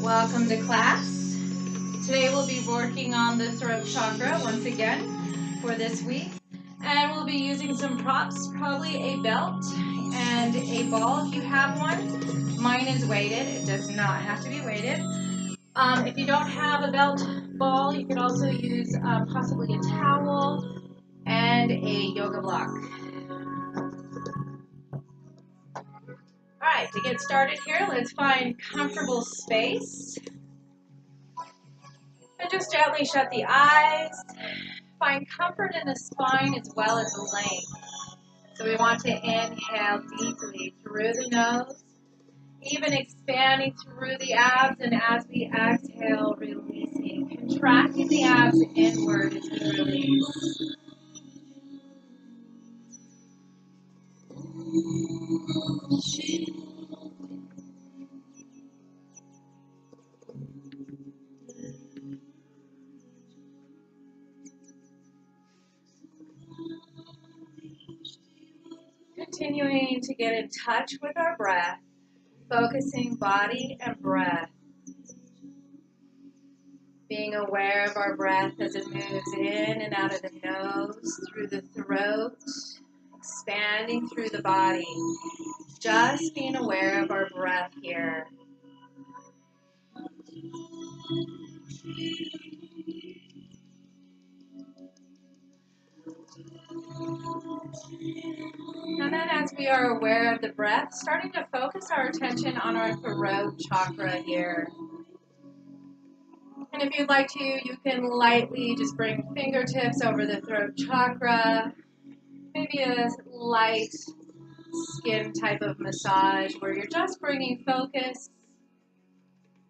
Welcome to class. Today we'll be working on the throat chakra once again for this week. And we'll be using some props, probably a belt and a ball if you have one. Mine is weighted. It does not have to be weighted. If you don't have a belt ball, you could also use possibly a towel and a yoga block. All right, to get started here, let's find comfortable space. And just gently shut the eyes. Find comfort in the spine as well as the length. So we want to inhale deeply through the nose, even expanding through the abs, and as we exhale, releasing, contracting the abs inward as we release. Continuing to get in touch with our breath, focusing body and breath. Being aware of our breath as it moves in and out of the nose, through the throat, expanding through the body. Just being aware of our breath here. And then as we are aware of the breath, starting to focus our attention on our throat chakra here. And if you'd like to, you can lightly just bring fingertips over the throat chakra. Maybe a light skin type of massage where you're just bringing focus,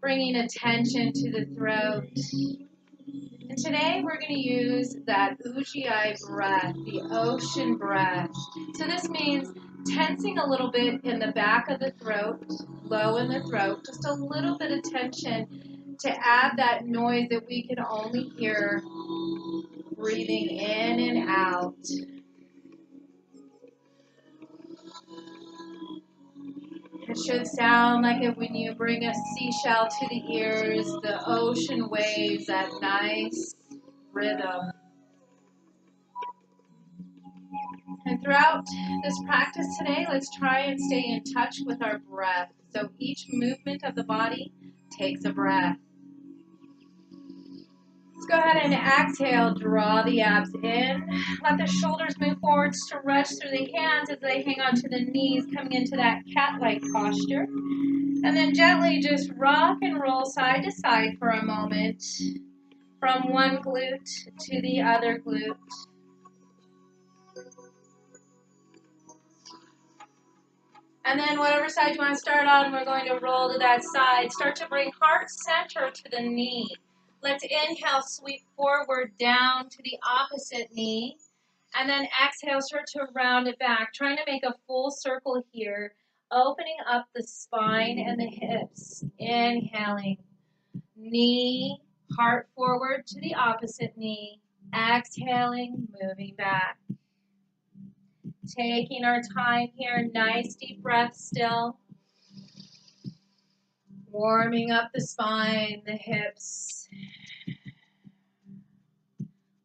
bringing attention to the throat. And today we're going to use that Ujjayi breath, the ocean breath. So this means tensing a little bit in the back of the throat, low in the throat, just a little bit of tension to add that noise that we can only hear breathing in and out. It should sound like it when you bring a seashell to the ears, the ocean waves, that nice rhythm. And throughout this practice today, let's try and stay in touch with our breath. So each movement of the body takes a breath. Let's go ahead and exhale, draw the abs in. Let the shoulders move forward, stretch through the hands as they hang onto the knees, coming into that cat-like posture. And then gently just rock and roll side to side for a moment, from one glute to the other glute. And then whatever side you want to start on, we're going to roll to that side. Start to bring heart center to the knee. Let's inhale, sweep forward down to the opposite knee. And then exhale, start to round it back. Trying to make a full circle here. Opening up the spine and the hips. Inhaling. Knee, heart forward to the opposite knee. Exhaling, moving back. Taking our time here. Nice deep breath still. Warming up the spine, the hips.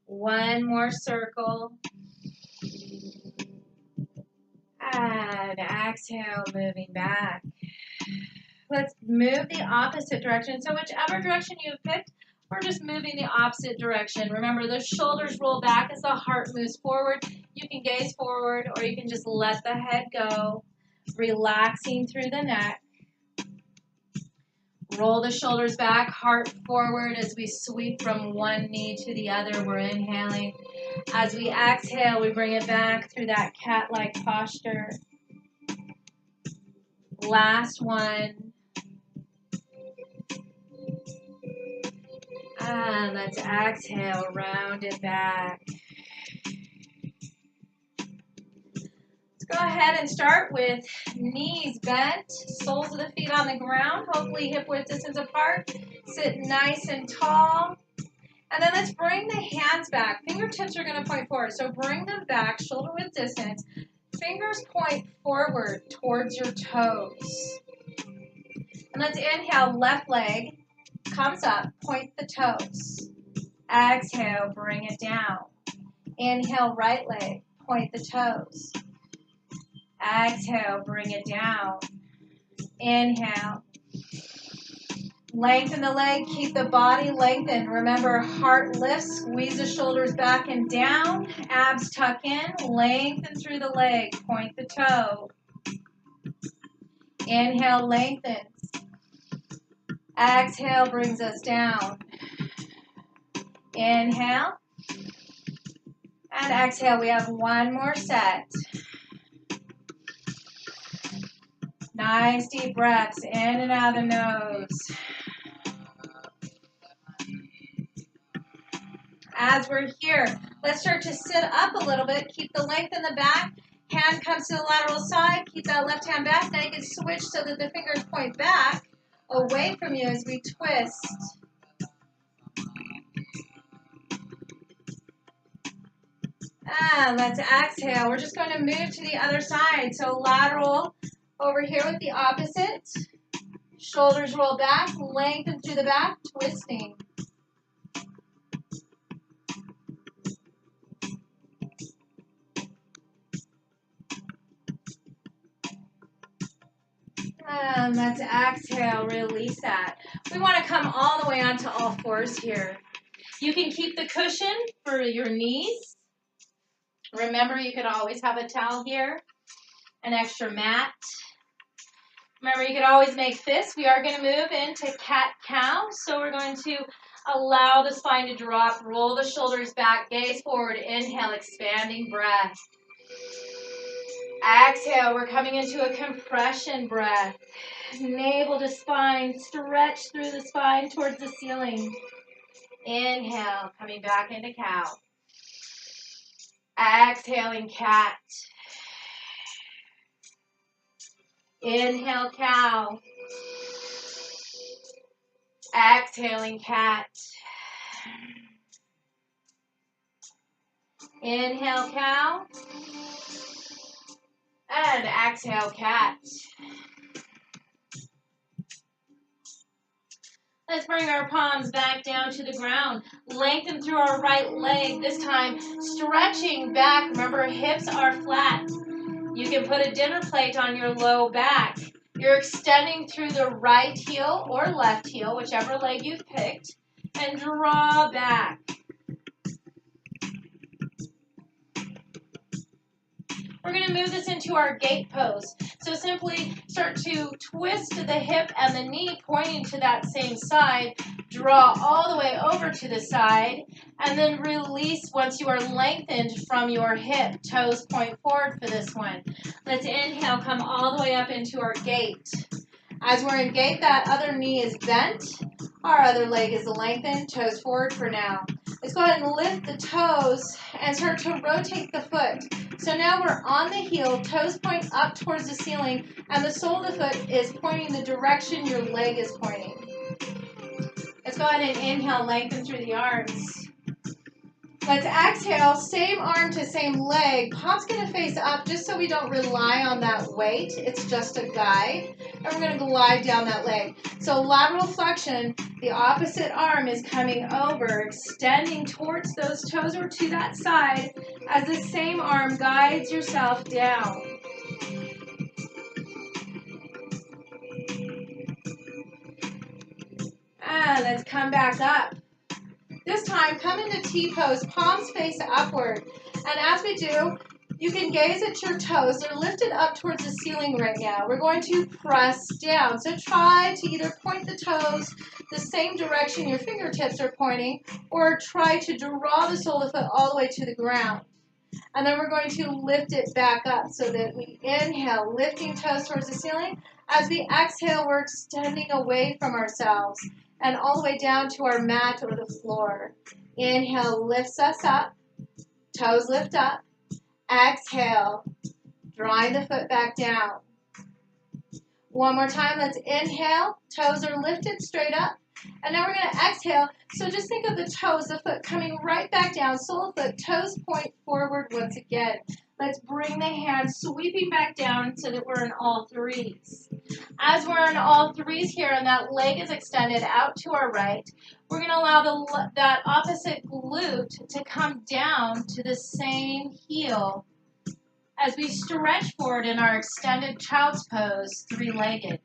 One more circle. And exhale, moving back. Let's move the opposite direction. So whichever direction you've picked, we're just moving the opposite direction. Remember, the shoulders roll back as the heart moves forward. You can gaze forward or you can just let the head go, relaxing through the neck. Roll the shoulders back, heart forward as we sweep from one knee to the other. We're inhaling. As we exhale, we bring it back through that cat-like posture. Last one. And let's exhale, round it back. Let's go ahead and start with knees bent, soles of the feet on the ground, hopefully hip width distance apart. Sit nice and tall. And then let's bring the hands back. Fingertips are going to point forward, so bring them back, shoulder width distance. fingers point forward towards your toes. And let's inhale, left leg comes up, point the toes. Exhale, bring it down. Inhale, right leg, point the toes. Exhale, bring it down. Inhale. Lengthen the leg, keep the body lengthened. Remember, heart lifts, squeeze the shoulders back and down. Abs tuck in, lengthen through the leg, point the toe. Inhale, lengthens. Exhale, brings us down. Inhale. And exhale, we have one more set. Nice deep breaths in and out of the nose. As we're here, let's start to sit up a little bit. Keep the length in the back. Hand comes to the lateral side. Keep that left hand back. Now you can switch so that the fingers point back away from you as we twist. And let's exhale. We're just going to move to the other side. So lateral over here with the opposite. Shoulders roll back, lengthen through the back, twisting. And let's exhale, release that. We want to come all the way onto all fours here. You can keep the cushion for your knees. Remember, you can always have a towel here, an extra mat. Remember, you can always make this. We are going to move into cat-cow, so we're going to allow the spine to drop, roll the shoulders back, gaze forward, inhale, expanding breath. Exhale, we're coming into a compression breath. Navel to spine, stretch through the spine towards the ceiling. Inhale, coming back into cow. Exhaling cat. Inhale, cow. Exhaling cat. Inhale, cow. And exhale, cat. Let's bring our palms back down to the ground. Lengthen through our right leg, this time stretching back. Remember, hips are flat. You can put a dinner plate on your low back. You're extending through the right heel or left heel, whichever leg you've picked, and draw back. We're going to move this into our gate pose. So simply start to twist the hip and the knee pointing to that same side. Draw all the way over to the side and then release once you are lengthened from your hip. Toes point forward for this one. Let's inhale, come all the way up into our gate. As we're in gate, that other knee is bent. Our other leg is lengthened, toes forward for now. Let's go ahead and lift the toes and start to rotate the foot. So now we're on the heel, toes point up towards the ceiling, and the sole of the foot is pointing the direction your leg is pointing. Let's go ahead and inhale, lengthen through the arms. Let's exhale, same arm to same leg. Palm's going to face up just so we don't rely on that weight. It's just a guide. And we're going to glide down that leg. So lateral flexion, the opposite arm is coming over, extending towards those toes or to that side as the same arm guides yourself down. And let's come back up. This time, come into T-pose, palms face upward. And as we do, you can gaze at your toes. They're lifted up towards the ceiling right now. We're going to press down. So try to either point the toes the same direction your fingertips are pointing, or try to draw the sole of the foot all the way to the ground. And then we're going to lift it back up so that we inhale, lifting toes towards the ceiling. As we exhale, we're extending away from ourselves and all the way down to our mat or the floor. Inhale lifts us up, toes lift up. Exhale, drawing the foot back down. One more time, let's inhale, toes are lifted straight up. And now we're going to exhale. So just think of the toes, the foot coming right back down, sole of foot, toes point forward once again. Let's bring the hands sweeping back down so that we're in all threes. As we're in all threes here and that leg is extended out to our right, we're going to allow that opposite glute to come down to the same heel as we stretch forward in our extended child's pose, three-legged.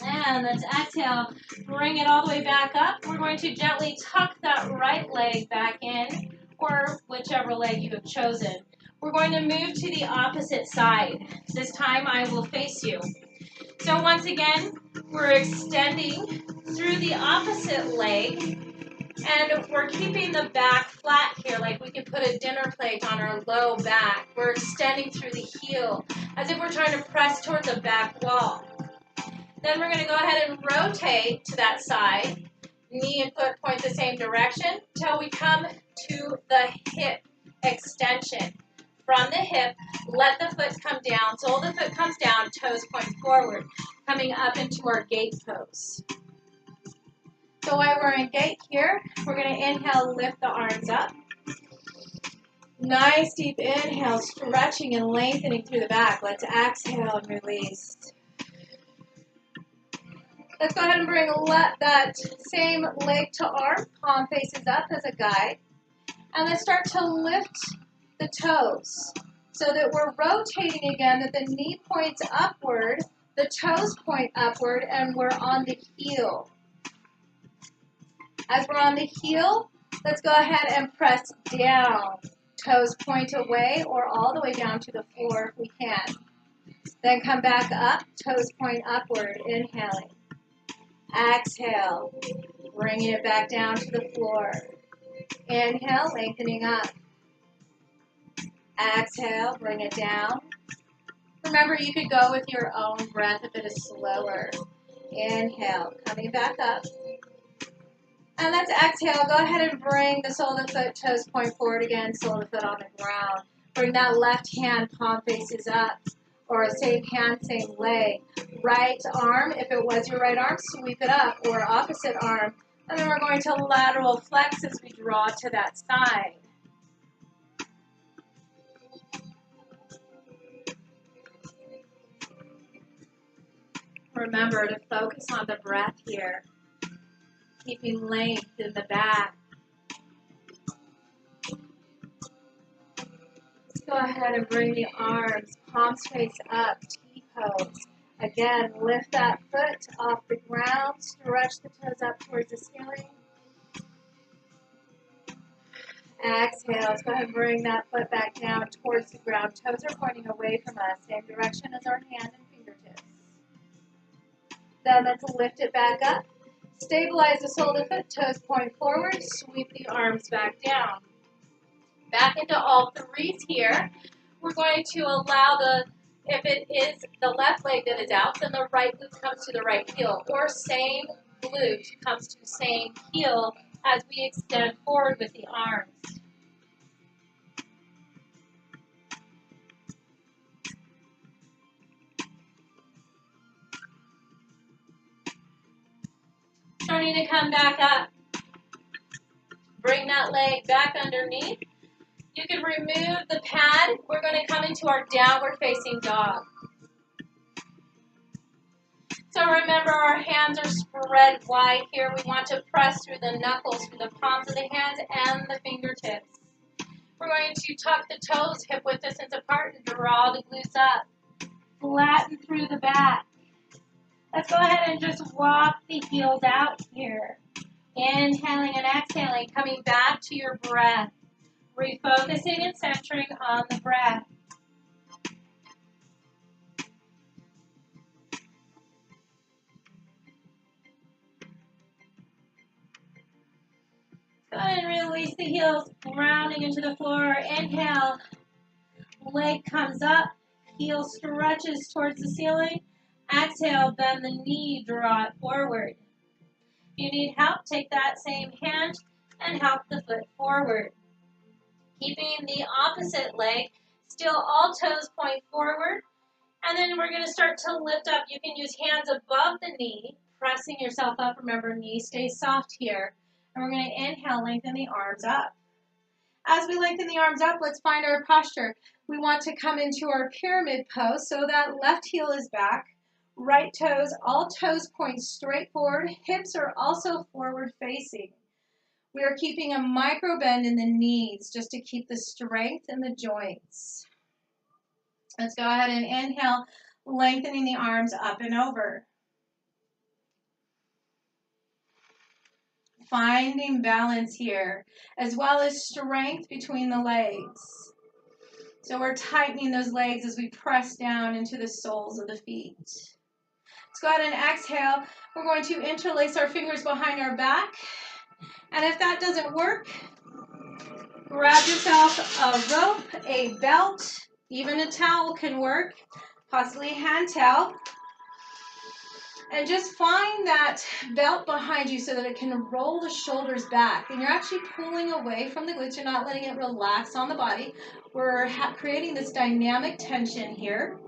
And let's exhale, bring it all the way back up. We're going to gently tuck that right leg back in, or whichever leg you have chosen. We're going to move to the opposite side. This time I will face you. So once again, we're extending through the opposite leg, and we're keeping the back flat here, like we could put a dinner plate on our low back. We're extending through the heel, as if we're trying to press towards a back wall. Then we're going to go ahead and rotate to that side. Knee and foot point the same direction till we come to the hip extension. From the hip, let the foot come down. Sole of the foot comes down, toes point forward, coming up into our gate pose. So while we're in gate here, we're going to inhale, lift the arms up. Nice deep inhale, stretching and lengthening through the back. Let's exhale and release. Let's go ahead and bring that same leg to arm, palm faces up as a guide. And let's start to lift the toes so that we're rotating again, that the knee points upward, the toes point upward, and we're on the heel. As we're on the heel, let's go ahead and press down. Toes point away or all the way down to the floor if we can. Then come back up, toes point upward, inhaling. Exhale, bringing it back down to the floor. Inhale, lengthening up. Exhale, bring it down. Remember, you could go with your own breath if it is slower. Inhale, coming back up. And let's exhale. Go ahead and bring the sole of the foot, toes point forward again, sole of the foot on the ground. Bring that left hand, palm faces up. Or same hand, same leg. Right arm, if it was your right arm, sweep it up, or opposite arm. And then we're going to lateral flex as we draw to that side. Remember to focus on the breath here, keeping length in the back. Let's go ahead and bring the arms, palms face up, T-pose. Again, lift that foot off the ground, stretch the toes up towards the ceiling. Exhale, let's go ahead and bring that foot back down towards the ground. Toes are pointing away from us, same direction as our hand and fingertips. Then let's lift it back up. Stabilize the sole of the foot, toes point forward, sweep the arms back down. Back into all threes here. We're going to allow if it is the left leg that is out, then the right glute comes to the right heel, or same glute comes to same heel as we extend forward with the arms. Starting to come back up. Bring that leg back underneath. You can remove the pad. We're going to come into our downward facing dog. So remember, our hands are spread wide here. We want to press through the knuckles, through the palms of the hands and the fingertips. We're going to tuck the toes hip width distance apart and draw the glutes up. Flatten through the back. Let's go ahead and just walk the heels out here. Inhaling and exhaling, coming back to your breath. Refocusing and centering on the breath. Go ahead and release the heels, grounding into the floor. Inhale, leg comes up, heel stretches towards the ceiling. Exhale, bend the knee, draw it forward. If you need help, take that same hand and help the foot forward. Keeping the opposite leg, still all toes point forward. And then we're going to start to lift up. You can use hands above the knee, pressing yourself up. Remember, knees stay soft here. And we're going to inhale, lengthen the arms up. As we lengthen the arms up, let's find our posture. We want to come into our pyramid pose, so that left heel is back, right toes, all toes point straight forward, hips are also forward facing. We are keeping a micro bend in the knees just to keep the strength in the joints. Let's go ahead and inhale, lengthening the arms up and over. Finding balance here, as well as strength between the legs. So we're tightening those legs as we press down into the soles of the feet. Let's go ahead and exhale. We're going to interlace our fingers behind our back. And if that doesn't work, grab yourself a rope, a belt, even a towel can work, possibly a hand towel. And just find that belt behind you so that it can roll the shoulders back. And you're actually pulling away from the glutes. You're not letting it relax on the body. We're creating this dynamic tension here.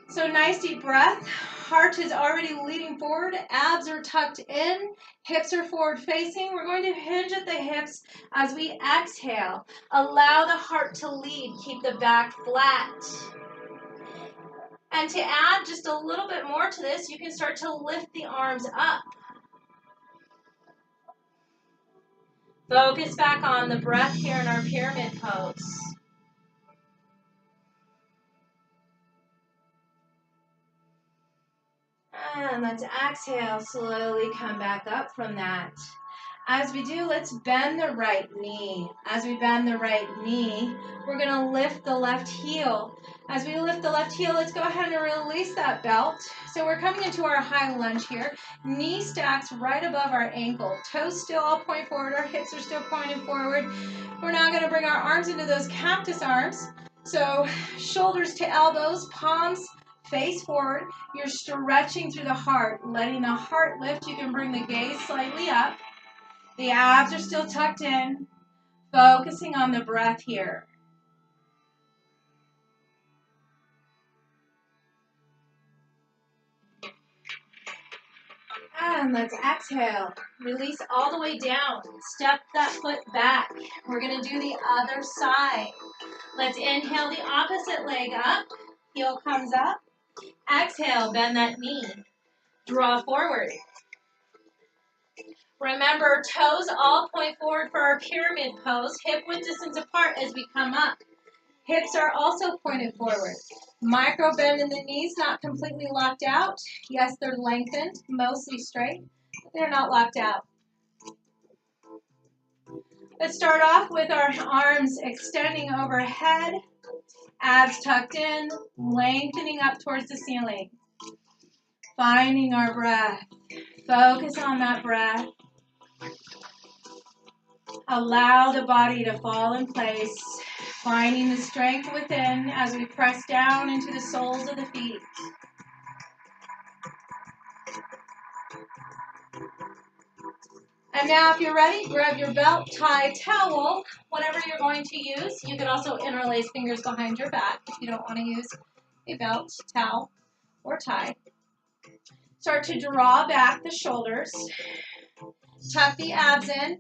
So nice deep breath. Heart is already leading forward. Abs are tucked in. Hips are forward facing. We're going to hinge at the hips as we exhale. Allow the heart to lead. Keep the back flat. And to add just a little bit more to this, you can start to lift the arms up. Focus back on the breath here in our pyramid pose. And let's exhale, slowly come back up from that. As we do, let's bend the right knee. As we bend the right knee, we're going to lift the left heel. As we lift the left heel, let's go ahead and release that belt. So we're coming into our high lunge here. Knee stacks right above our ankle. Toes still all point forward. Our hips are still pointed forward. We're now going to bring our arms into those cactus arms. So shoulders to elbows, palms face forward. You're stretching through the heart, letting the heart lift. You can bring the gaze slightly up. The abs are still tucked in, focusing on the breath here. And let's exhale. Release all the way down. Step that foot back. We're going to do the other side. Let's inhale the opposite leg up. Heel comes up. Exhale, bend that knee. Draw forward. Remember, toes all point forward for our pyramid pose. Hip width distance apart as we come up. Hips are also pointed forward. Micro bend in the knees, not completely locked out. Yes, they're lengthened, mostly straight, but they're not locked out. Let's start off with our arms extending overhead, abs tucked in, lengthening up towards the ceiling. Finding our breath. Focus on that breath. Allow the body to fall in place. Finding the strength within as we press down into the soles of the feet. And now if you're ready, grab your belt, tie, towel, whatever you're going to use. You could also interlace fingers behind your back if you don't want to use a belt, towel, or tie. Start to draw back the shoulders. Tuck the abs in.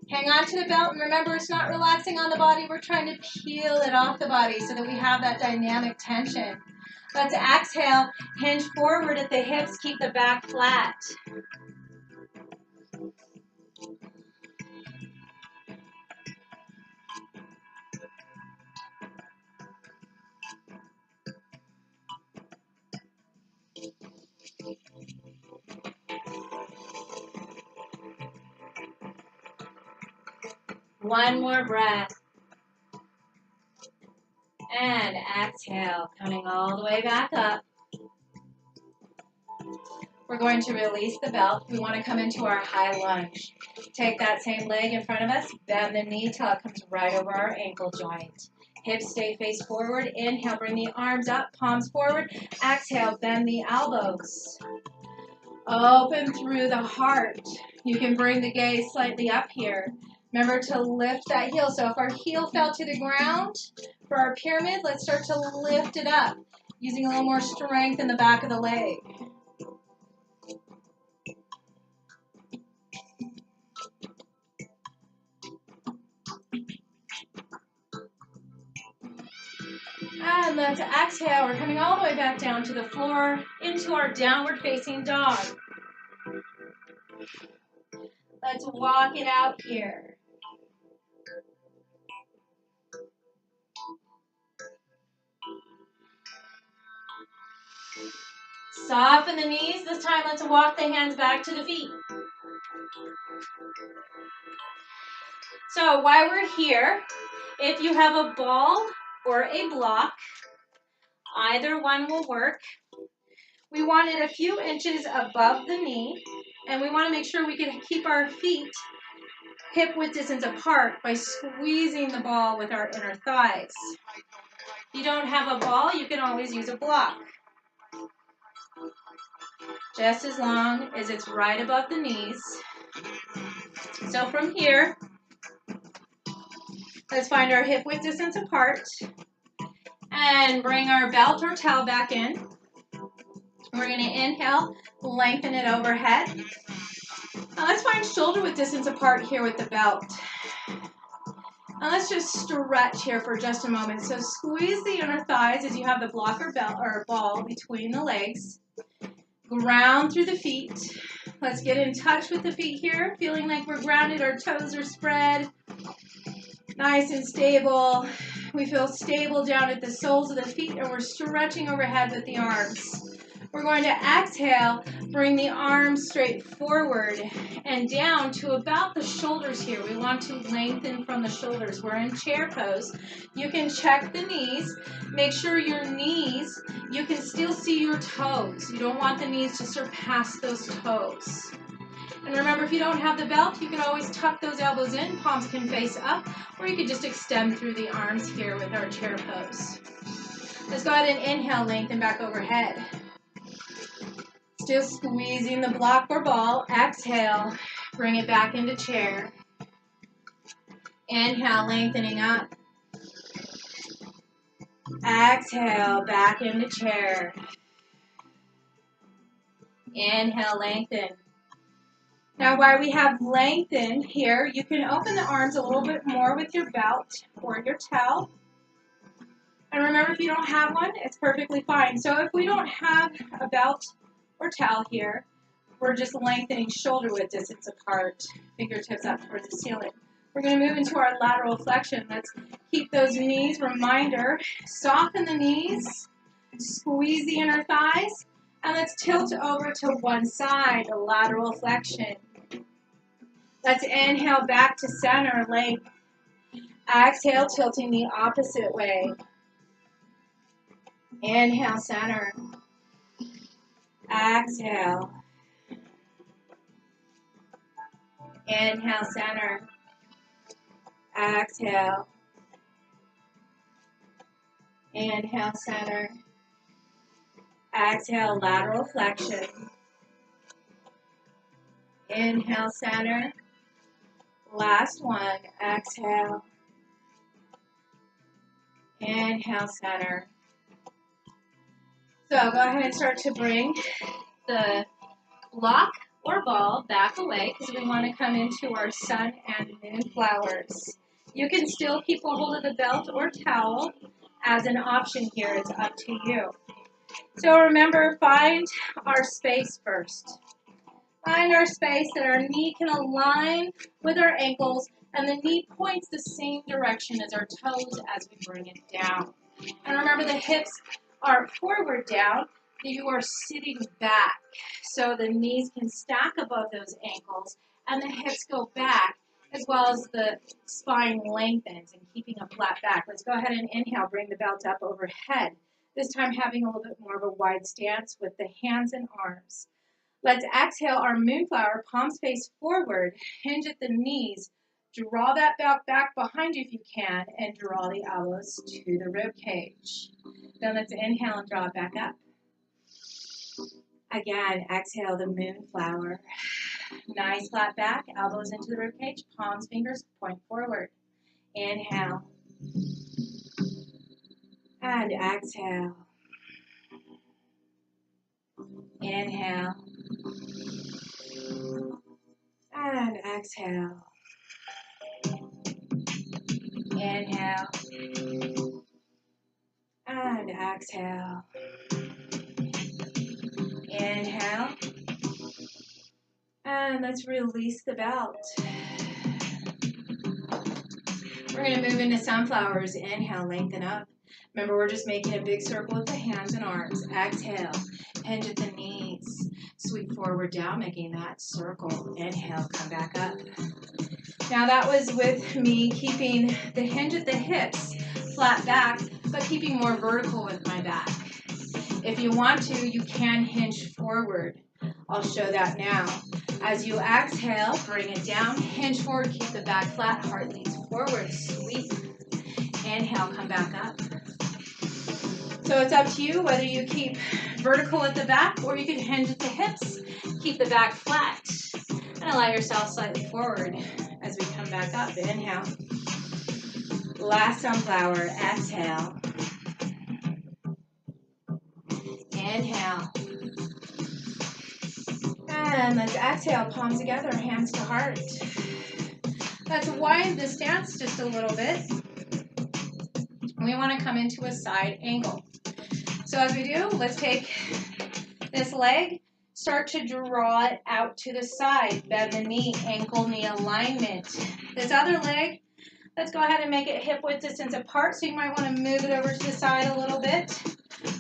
Hang on to the belt, and remember, it's not relaxing on the body. We're trying to peel it off the body so that we have that dynamic tension. Let's exhale, hinge forward at the hips, keep the back flat. One more breath. And exhale, coming all the way back up. We're going to release the belt. We want to come into our high lunge. Take that same leg in front of us, bend the knee till it comes right over our ankle joint. Hips stay face forward. Inhale, bring the arms up, palms forward. Exhale, bend the elbows. Open through the heart. You can bring the gaze slightly up here. Remember to lift that heel. So if our heel fell to the ground, for our pyramid, let's start to lift it up, using a little more strength in the back of the leg. And let's exhale. We're coming all the way back down to the floor into our downward facing dog. Let's walk it out here. Soften the knees. This time, let's walk the hands back to the feet. So while we're here, if you have a ball or a block, either one will work. We want it a few inches above the knee, and we want to make sure we can keep our feet hip width distance apart by squeezing the ball with our inner thighs. If you don't have a ball, you can always use a block. Just as long as it's right above the knees. So from here, let's find our hip width distance apart and bring our belt or towel back in. We're going to inhale, lengthen it overhead. Now let's find shoulder width distance apart here with the belt. Now let's just stretch here for just a moment. So squeeze the inner thighs as you have the block or belt or ball between the legs. Ground through the feet. Let's get in touch with the feet here, feeling like we're grounded. Our toes are spread. Nice and stable. We feel stable down at the soles of the feet, and we're stretching overhead with the arms. We're going to exhale, bring the arms straight forward and down to about the shoulders here. We want to lengthen from the shoulders. We're in chair pose. You can check the knees. Make sure your knees, you can still see your toes. You don't want the knees to surpass those toes. And remember, if you don't have the belt, you can always tuck those elbows in. Palms can face up, or you could just extend through the arms here with our chair pose. Let's go ahead and inhale, lengthen back overhead. Still squeezing the block or ball. Exhale, bring it back into chair. Inhale, lengthening up. Exhale, back into chair. Inhale, lengthen. Now, while we have lengthen here, you can open the arms a little bit more with your belt or your towel. And remember, if you don't have one, it's perfectly fine. So if we don't have a belt or towel here, we're just lengthening shoulder width distance apart, fingertips up towards the ceiling. We're going to move into our lateral flexion. Let's keep those knees. Reminder, soften the knees, squeeze the inner thighs, and let's tilt over to one side, a lateral flexion. Let's inhale back to center, length. Exhale, tilting the opposite way. Inhale, center. Exhale. Inhale, center. Exhale. Inhale, center. Exhale, lateral flexion. Inhale, center. Last one. Exhale. Inhale, center. So go ahead and start to bring the block or ball back away because we want to come into our sun and moon flowers. You can still keep a hold of the belt or towel as an option here. It's up to you. So remember, find our space first. Find our space that our knee can align with our ankles and the knee points the same direction as our toes as we bring it down. And remember, the hips are forward down. You are sitting back, so the knees can stack above those ankles and the hips go back, as well as the spine lengthens and keeping a flat back. Let's go ahead and inhale, bring the belt up overhead. This time having a little bit more of a wide stance with the hands and arms. Let's exhale our moonflower, palms face forward, hinge at the knees. Draw that belt back behind you if you can, and draw the elbows to the rib cage. Then let's inhale and draw it back up. Again, exhale the moonflower. Nice flat back, elbows into the ribcage, palms, fingers point forward. Inhale. And exhale. Inhale. And exhale. Inhale. exhale. Inhale. And let's release the belt. We're going to move into sunflowers. Inhale, lengthen up. Remember, we're just making a big circle with the hands and arms. Exhale, hinge at the knees. Sweep forward down, making that circle. Inhale, come back up. Now that was with me keeping the hinge at the hips, flat back, but keeping more vertical with my back. If you want to, you can hinge forward. I'll show that now. As you exhale, bring it down, hinge forward, keep the back flat, heart leads forward, sweep. Inhale, come back up. So it's up to you whether you keep vertical at the back or you can hinge at the hips, keep the back flat, and allow yourself slightly forward as we come back up. Inhale. Last sunflower, exhale. Inhale. And let's exhale, palms together, hands to heart. Let's widen the stance just a little bit. We want to come into a side angle. So as we do, let's take this leg, start to draw it out to the side. Bend the knee, ankle-knee alignment. This other leg, let's go ahead and make it hip-width distance apart. So you might want to move it over to the side a little bit.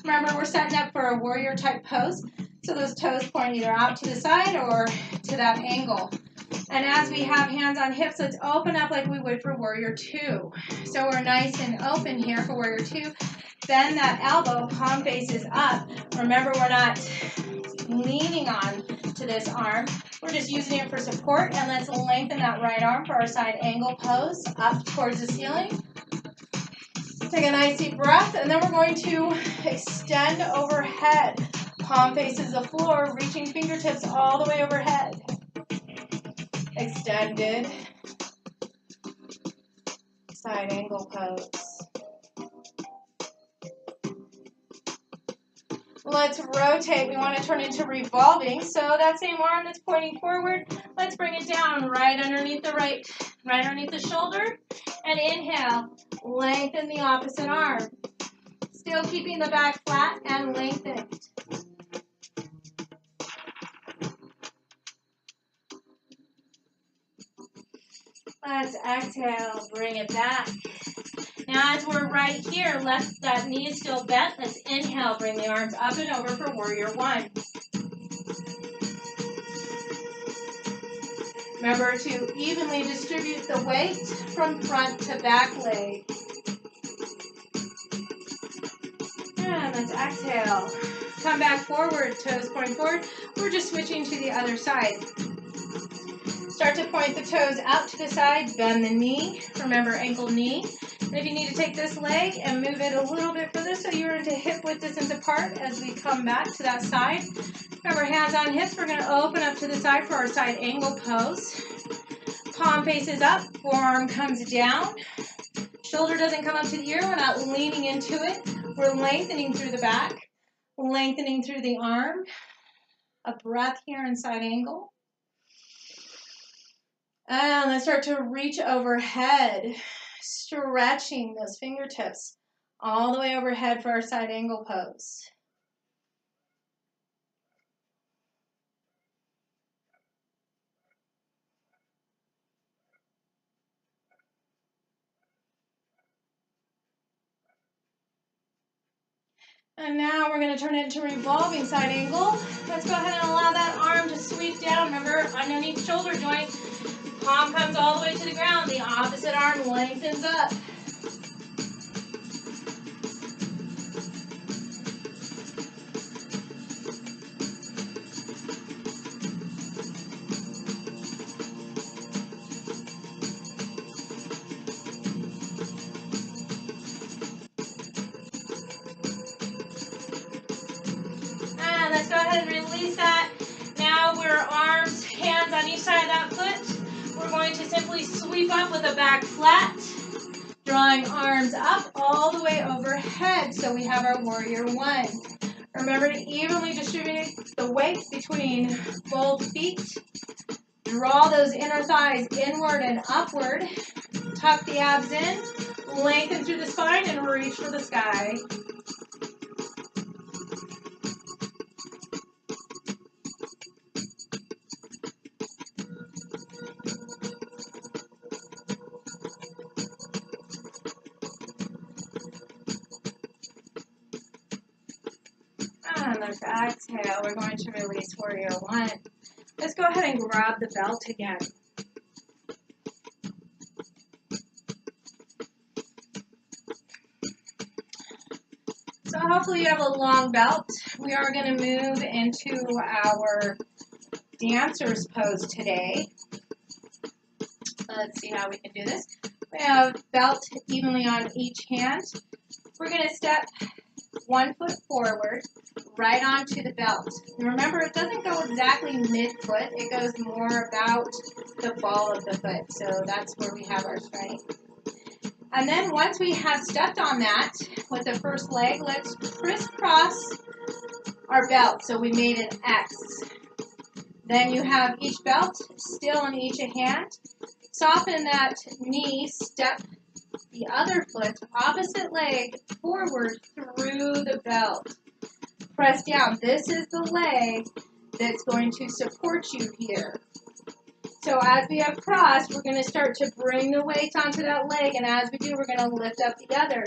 Remember, we're setting up for a warrior type pose. So those toes point either out to the side or to that angle. And as we have hands on hips, let's open up like we would for warrior two. So we're nice and open here for warrior two. Bend that elbow, palm faces up. Remember, we're not leaning on to this arm. We're just using it for support. And let's lengthen that right arm for our side angle pose up towards the ceiling. Take a nice deep breath, and then we're going to extend overhead. Palm faces the floor, reaching fingertips all the way overhead. Extended. Side angle pose. Let's rotate. We want to turn into revolving. So that same arm that's pointing forward, let's bring it down right underneath the shoulder. And inhale, lengthen the opposite arm. Still keeping the back flat and lengthened. Let's exhale, bring it back. Now as we're right here, left that knee is still bent. Let's inhale, bring the arms up and over for warrior one. Remember to evenly distribute the weight from front to back leg. And let's exhale. Come back forward, toes point forward. We're just switching to the other side. Start to point the toes out to the side, bend the knee. Remember, ankle, knee. And if you need to take this leg and move it a little bit further so you're into hip width distance apart as we come back to that side. Remember, hands on hips. We're going to open up to the side for our side angle pose. Palm faces up, forearm comes down. Shoulder doesn't come up to the ear. We're not leaning into it. We're lengthening through the back, lengthening through the arm. A breath here in side angle. And let's start to reach overhead, stretching those fingertips all the way overhead for our side angle pose. And now we're going to turn it into revolving side angle. Let's go ahead and allow that arm to sweep down. Remember, underneath shoulder joint, palm comes all the way to the ground. The opposite arm lengthens up. And let's go ahead and release that. Now we're arms, hands on each side of that foot. We're going to simply sweep up with a back flat, drawing arms up all the way overhead. So we have our warrior one. Remember to evenly distribute the weight between both feet. Draw those inner thighs inward and upward. Tuck the abs in, lengthen through the spine, and reach for the sky. And let's exhale. We're going to release warrior one. Let's go ahead and grab the belt again. So hopefully you have a long belt. We are going to move into our dancer's pose today. Let's see how we can do this. We have belt evenly on each hand. We're going to step 1 foot forward, right onto the belt. And remember, it doesn't go exactly mid-foot. It goes more about the ball of the foot. So that's where we have our strength. And then once we have stepped on that with the first leg, let's crisscross our belt. So we made an X. Then you have each belt still on each hand. Soften that knee, step the other foot, opposite leg, forward through the belt. Press down. This is the leg that's going to support you here. So as we have crossed, we're going to start to bring the weight onto that leg, and as we do, we're going to lift up the other.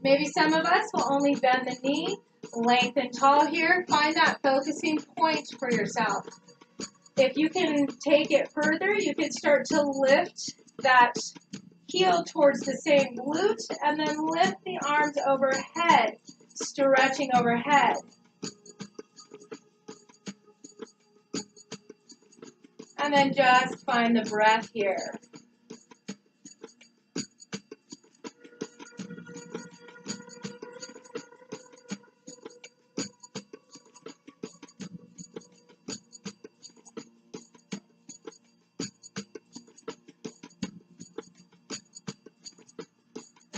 Maybe some of us will only bend the knee, lengthen tall here. Find that focusing point for yourself. If you can take it further, you can start to lift that heel towards the same glute, and then lift the arms overhead, stretching overhead. And then just find the breath here.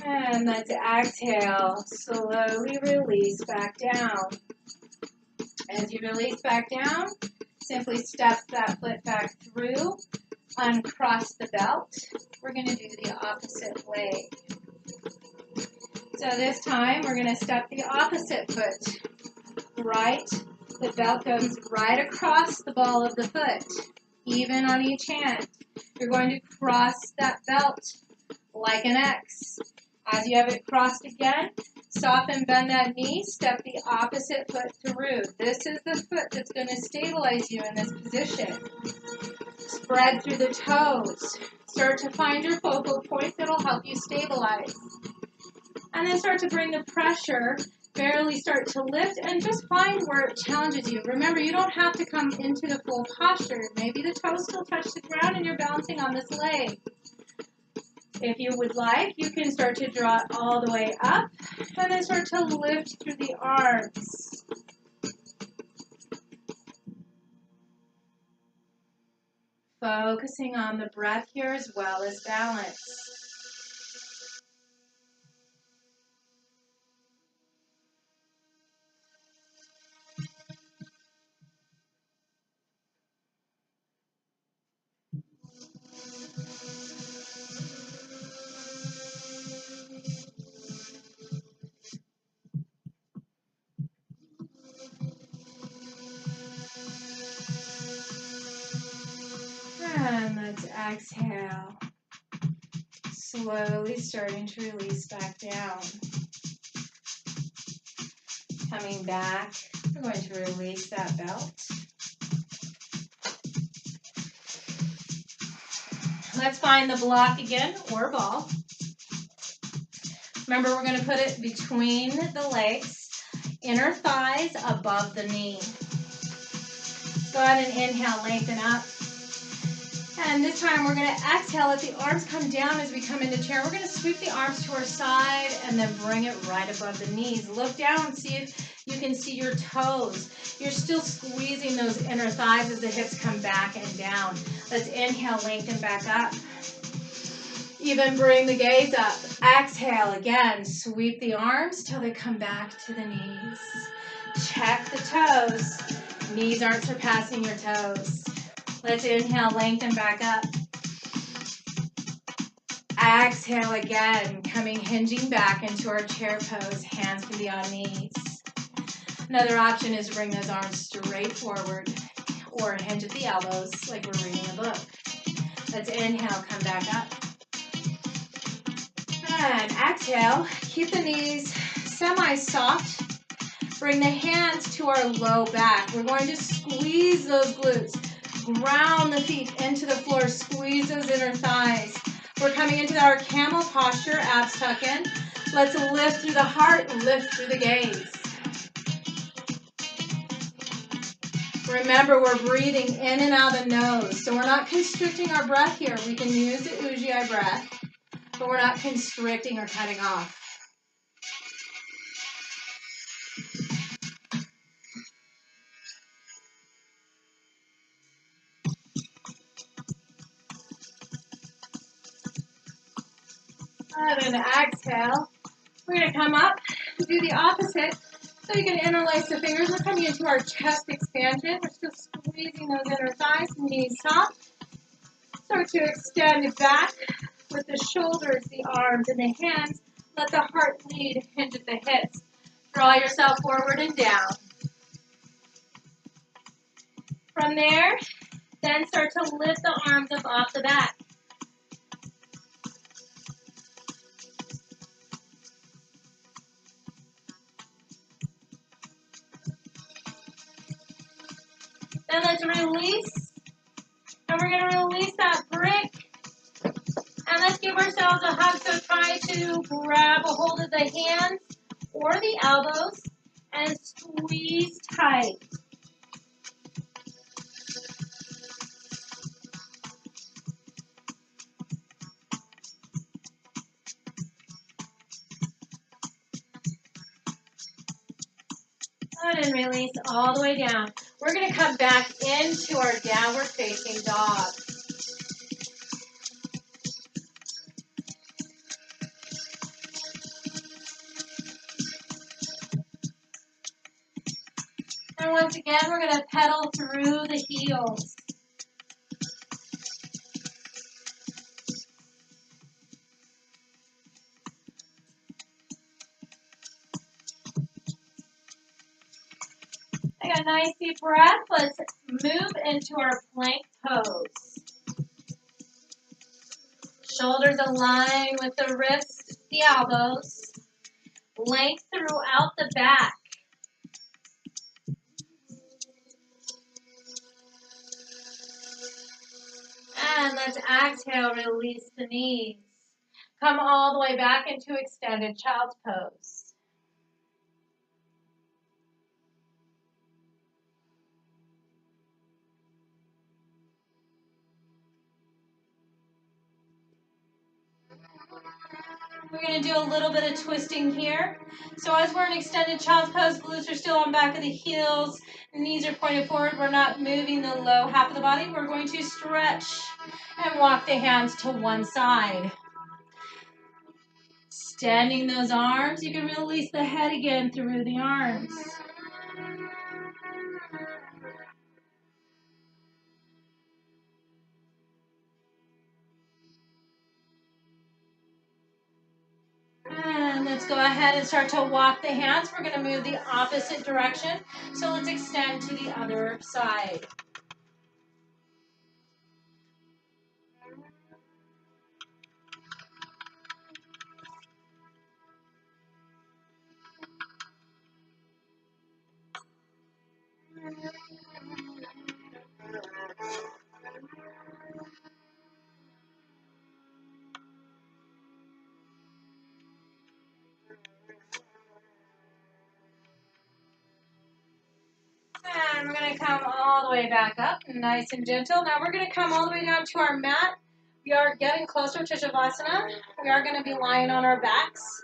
And let's exhale. Slowly release back down. As you release back down, simply step that foot back through, uncross the belt. We're going to do the opposite leg. So this time we're going to step the opposite foot. Right, the belt goes right across the ball of the foot, even on each hand. You're going to cross that belt like an X. As you have it crossed again, soften, bend that knee, step the opposite foot through. This is the foot that's going to stabilize you in this position. Spread through the toes. Start to find your focal point that'll help you stabilize. And then start to bring the pressure, barely start to lift, and just find where it challenges you. Remember, you don't have to come into the full posture. Maybe the toes still touch the ground and you're balancing on this leg. If you would like, you can start to draw it all the way up and then start to lift through the arms. Focusing on the breath here as well as balance. And let's exhale. Slowly starting to release back down. Coming back, we're going to release that belt. Let's find the block again, or ball. Remember, we're going to put it between the legs, inner thighs above the knee. Go ahead and inhale, lengthen up. And this time we're going to exhale, let the arms come down as we come into chair. We're going to sweep the arms to our side and then bring it right above the knees. Look down, see if you can see your toes. You're still squeezing those inner thighs as the hips come back and down. Let's inhale, lengthen back up. Even bring the gaze up. Exhale again. Sweep the arms till they come back to the knees. Check the toes. Knees aren't surpassing your toes. Let's inhale, lengthen back up. Exhale again, hinging back into our chair pose. Hands can be on knees. Another option is to bring those arms straight forward or hinge at the elbows like we're reading a book. Let's inhale, come back up. And exhale, keep the knees semi-soft. Bring the hands to our low back. We're going to squeeze those glutes. Ground the feet into the floor. Squeeze those inner thighs. We're coming into our camel posture. Abs tuck in. Let's lift through the heart. Lift through the gaze. Remember, we're breathing in and out the nose. So we're not constricting our breath here. We can use the Ujjayi breath, but we're not constricting or cutting off. And then exhale. We're going to come up and do the opposite. So you can interlace the fingers. We're coming into our chest expansion. We're still squeezing those inner thighs, knees soft. Start to extend it back with the shoulders, the arms, and the hands. Let the heart lead, hinge at the hips. Draw yourself forward and down. From there, then start to lift the arms up off the back. Then let's release. And we're going to release that brick. And let's give ourselves a hug. So try to grab a hold of the hands or the elbows and squeeze tight. Good, and release all the way down. We're going to come back into our downward facing dog. And once again, we're going to pedal through the heels. Take a nice deep breath. Let's move into our plank pose. Shoulders align with the wrists, the elbows. Length throughout the back. And let's exhale, release the knees. Come all the way back into extended child's pose. We're going to do a little bit of twisting here. So as we're in extended child's pose, glutes are still on back of the heels, knees are pointed forward. We're not moving the low half of the body. We're going to stretch and walk the hands to one side. Extending those arms, you can release the head again through the arms. And let's go ahead and start to walk the hands. We're going to move the opposite direction. So let's extend to the other side. And we're going to come all the way back up, nice and gentle. Now we're going to come all the way down to our mat. We are getting closer to Shavasana. We are going to be lying on our backs.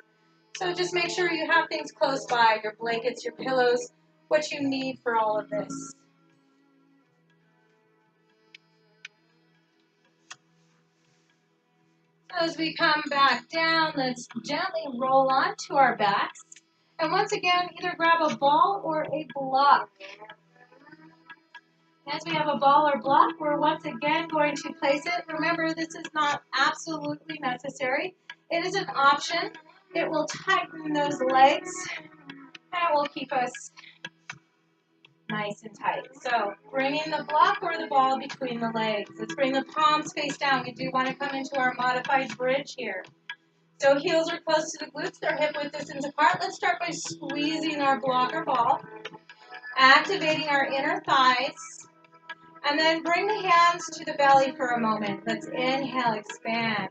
So just make sure you have things close by, your blankets, your pillows, what you need for all of this. As we come back down, let's gently roll onto our backs. And once again, either grab a ball or a block. As we have a ball or block, we're once again going to place it. Remember, this is not absolutely necessary. It is an option. It will tighten those legs, and it will keep us nice and tight. So bringing the block or the ball between the legs. Let's bring the palms face down. We do want to come into our modified bridge here. So heels are close to the glutes, they're hip width distance apart. Let's start by squeezing our blocker ball, activating our inner thighs, and then bring the hands to the belly for a moment. Let's inhale, expand.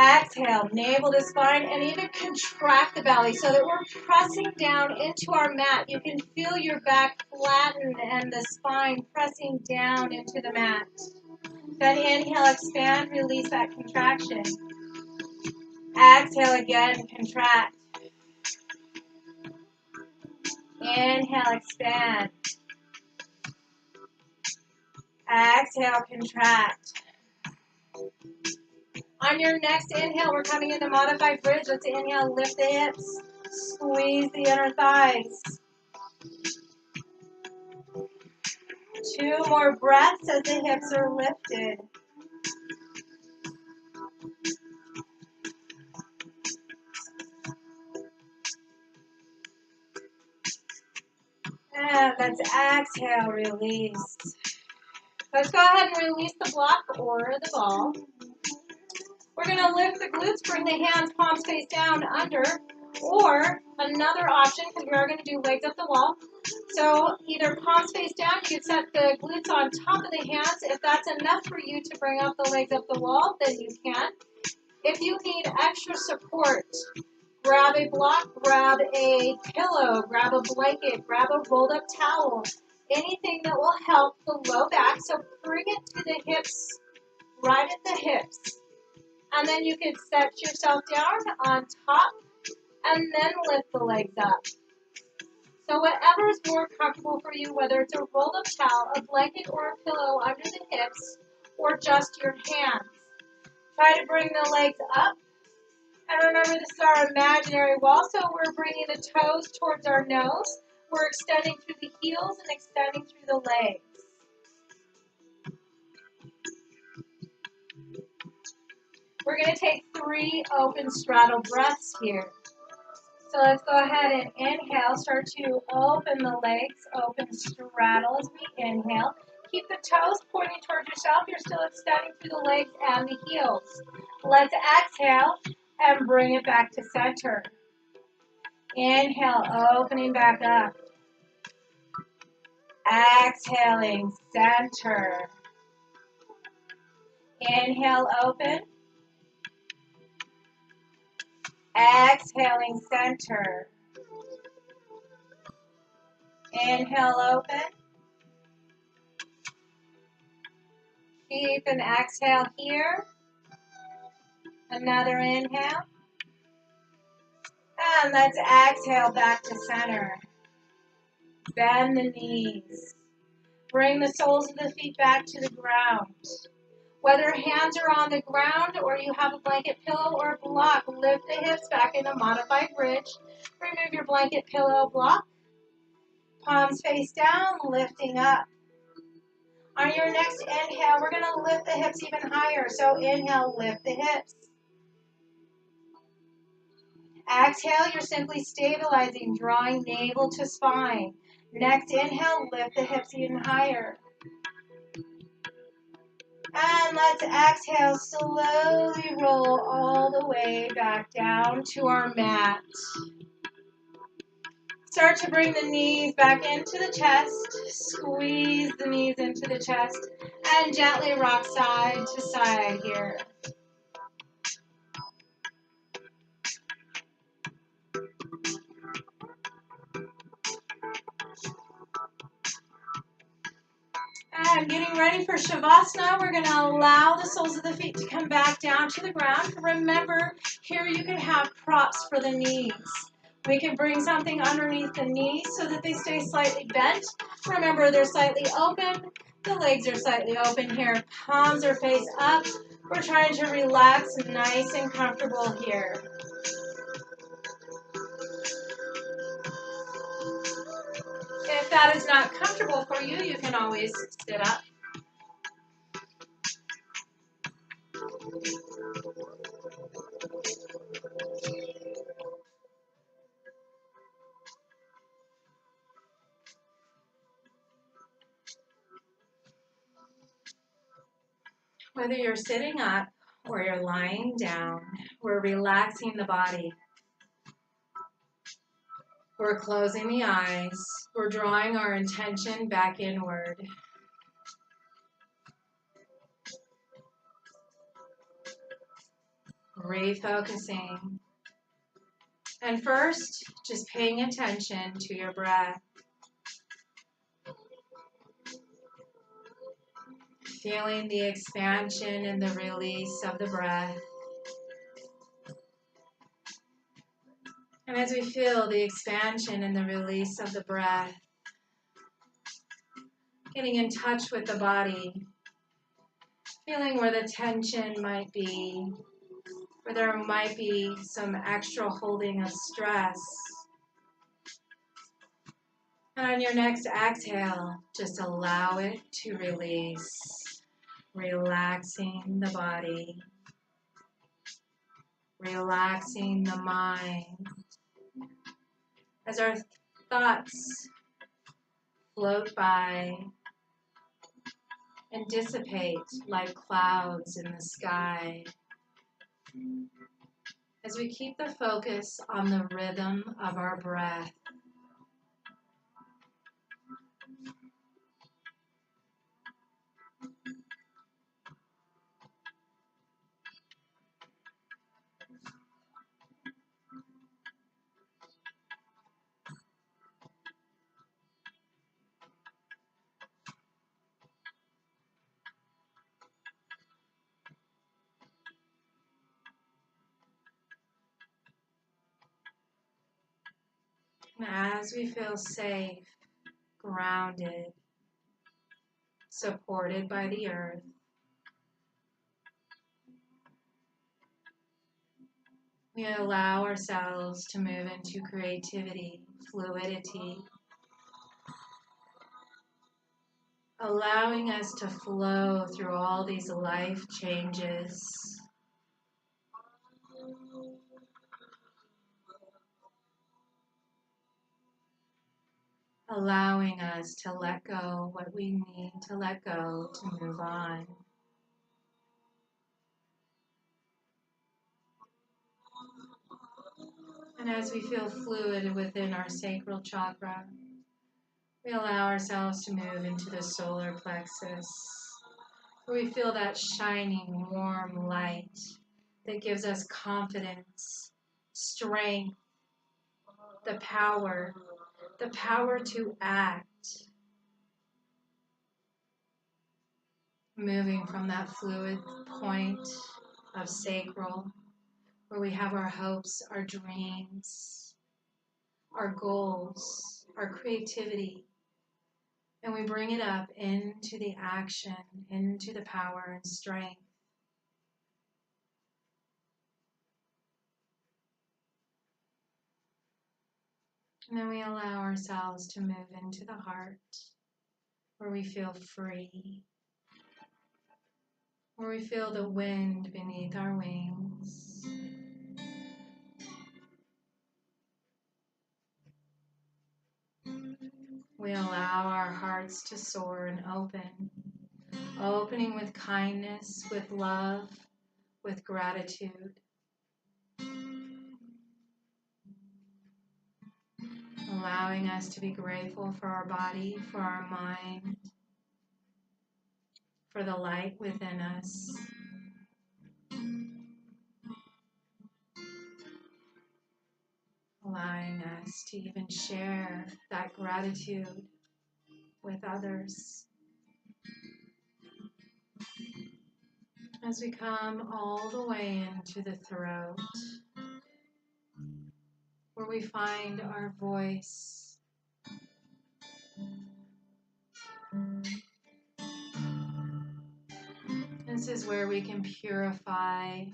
Exhale, navel to spine, and even contract the belly so that we're pressing down into our mat. You can feel your back flatten and the spine pressing down into the mat. Then inhale, expand, release that contraction. Exhale again, contract. Inhale, expand. Exhale, contract. On your next inhale, we're coming into modified bridge. Let's inhale, lift the hips, squeeze the inner thighs. 2 more breaths as the hips are lifted. And let's exhale, release. Let's go ahead and release the block or the ball. We're going to lift the glutes, bring the hands palms face down under, or another option, because we are going to do legs up the wall. So either palms face down, you can set the glutes on top of the hands. If that's enough for you to bring up the legs up the wall, then you can. If you need extra support, grab a block, grab a pillow, grab a blanket, grab a rolled up towel, anything that will help the low back. So bring it to the hips, right at the hips. And then you can set yourself down on top and then lift the legs up. So whatever is more comfortable for you, whether it's a rolled up towel, a blanket, or a pillow under the hips, or just your hands. Try to bring the legs up. And remember, this is our imaginary wall, so we're bringing the toes towards our nose. We're extending through the heels and extending through the legs. We're going to take 3 open straddle breaths here. So let's go ahead and inhale. Start to open the legs, open straddle as we inhale. Keep the toes pointing towards yourself. You're still extending through the legs and the heels. Let's exhale and bring it back to center. Inhale, opening back up. Exhaling, center. Inhale, open. Exhaling, center. Inhale, open. Keep an exhale here. Another inhale. And let's exhale back to center. Bend the knees. Bring the soles of the feet back to the ground. Whether hands are on the ground or you have a blanket, pillow, or block, lift the hips back into modified bridge. Remove your blanket, pillow, block. Palms face down, lifting up. On your next inhale, we're going to lift the hips even higher. So inhale, lift the hips. Exhale, you're simply stabilizing, drawing navel to spine. Next inhale, lift the hips even higher. And let's exhale, slowly roll all the way back down to our mat. Start to bring the knees back into the chest. Squeeze the knees into the chest. And gently rock side to side here. And getting ready for Shavasana, we're going to allow the soles of the feet to come back down to the ground. Remember, here you can have props for the knees. We can bring something underneath the knees so that they stay slightly bent. Remember, they're slightly open. The legs are slightly open here. Palms are face up. We're trying to relax nice and comfortable here. If that is not comfortable for you, you can always sit up. Whether you're sitting up or you're lying down, we're relaxing the body. We're closing the eyes. We're drawing our intention back inward. Refocusing. And first, just paying attention to your breath. Feeling the expansion and the release of the breath. And as we feel the expansion and the release of the breath, getting in touch with the body, feeling where the tension might be, where there might be some extra holding of stress. And on your next exhale, just allow it to release, relaxing the body, relaxing the mind. As our thoughts float by and dissipate like clouds in the sky, as we keep the focus on the rhythm of our breath. And as we feel safe, grounded, supported by the earth, we allow ourselves to move into creativity, fluidity, allowing us to flow through all these life changes. Allowing us to let go what we need to let go to move on. And as we feel fluid within our sacral chakra, we allow ourselves to move into the solar plexus, where we feel that shining, warm light that gives us confidence, strength, the power to act. Moving from that fluid point of sacral, where we have our hopes, our dreams, our goals, our creativity, and we bring it up into the action, into the power and strength. And then we allow ourselves to move into the heart, where we feel free, where we feel the wind beneath our wings. We allow our hearts to soar and open, opening with kindness, with love, with gratitude. Allowing us to be grateful for our body, for our mind, for the light within us. Allowing us to even share that gratitude with others. As we come all the way into the throat, where we find our voice. This is where we can purify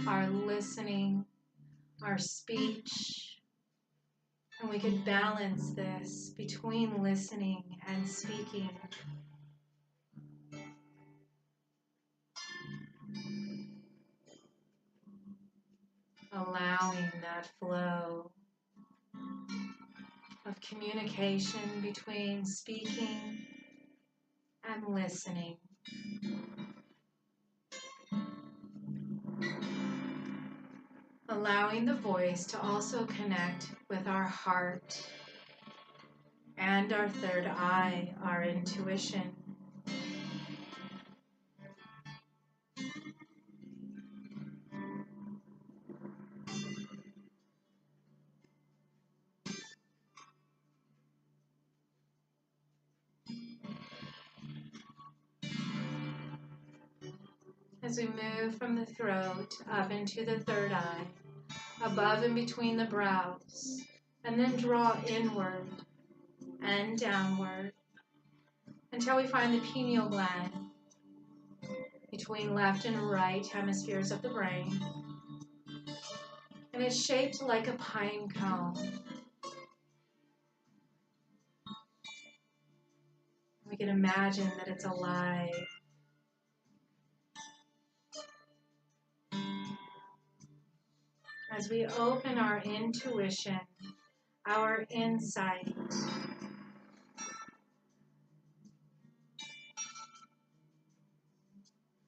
our listening, our speech, and we can balance this between listening and speaking. Allowing that flow of communication between speaking and listening. allowing the voice to also connect with our heart and our third eye, our intuition. As we move from the throat up into the third eye, above and between the brows, and then draw inward and downward until we find the pineal gland between left and right hemispheres of the brain. And it's shaped like a pine cone. We can imagine that it's alive. As we open our intuition, our insight,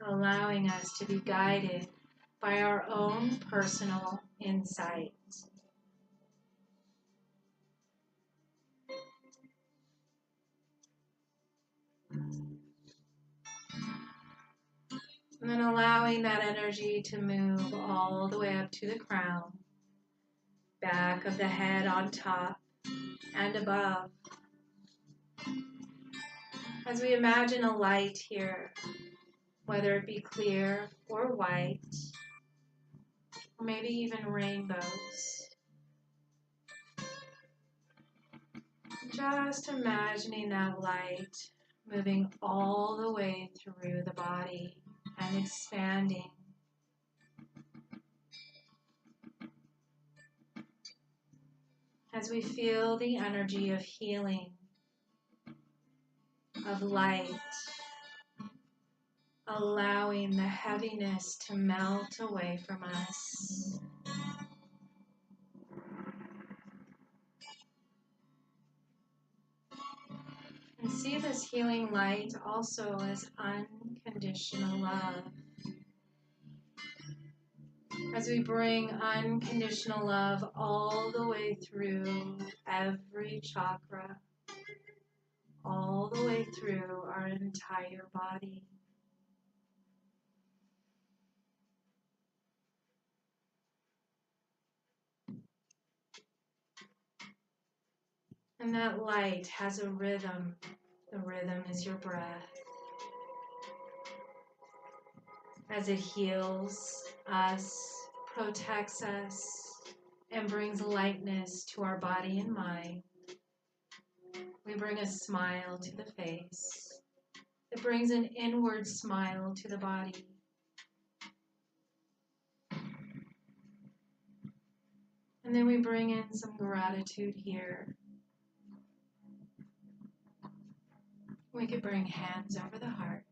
allowing us to be guided by our own personal insight. And then allowing that energy to move all the way up to the crown, back of the head on top and above. As we imagine a light here, whether it be clear or white, or maybe even rainbows. Just imagining that light moving all the way through the body and expanding. As we feel the energy of healing, of light, allowing the heaviness to melt away from us. And see this healing light also as unconditional love. As we bring unconditional love all the way through every chakra, all the way through our entire body. And that light has a rhythm. The rhythm is your breath. As it heals us, protects us, and brings lightness to our body and mind, we bring a smile to the face. It brings an inward smile to the body. And then we bring in some gratitude here. We could bring hands over the heart.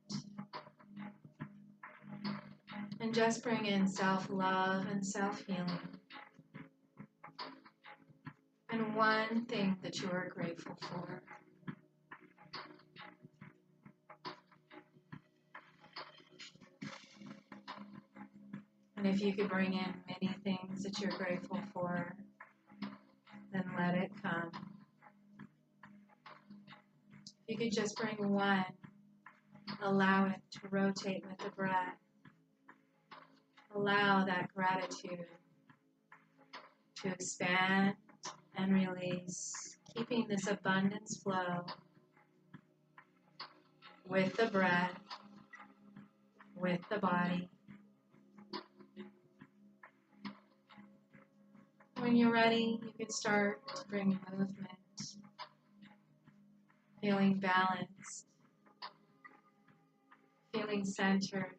And just bring in self-love and self-healing. And one thing that you are grateful for. And if you could bring in many things that you're grateful for, then let it come. If you could just bring one, allow it to rotate with the breath. Allow that gratitude to expand and release, keeping this abundance flow with the breath, with the body. When you're ready, you can start to bring movement, feeling balanced, feeling centered.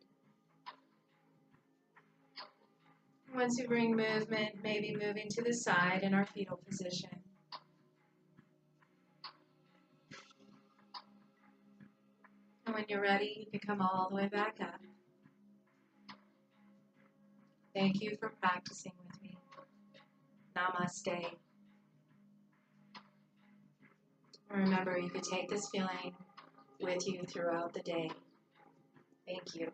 Once you bring movement, maybe moving to the side in our fetal position. And when you're ready, you can come all the way back up. Thank you for practicing with me. Namaste. Remember, you could take this feeling with you throughout the day. Thank you.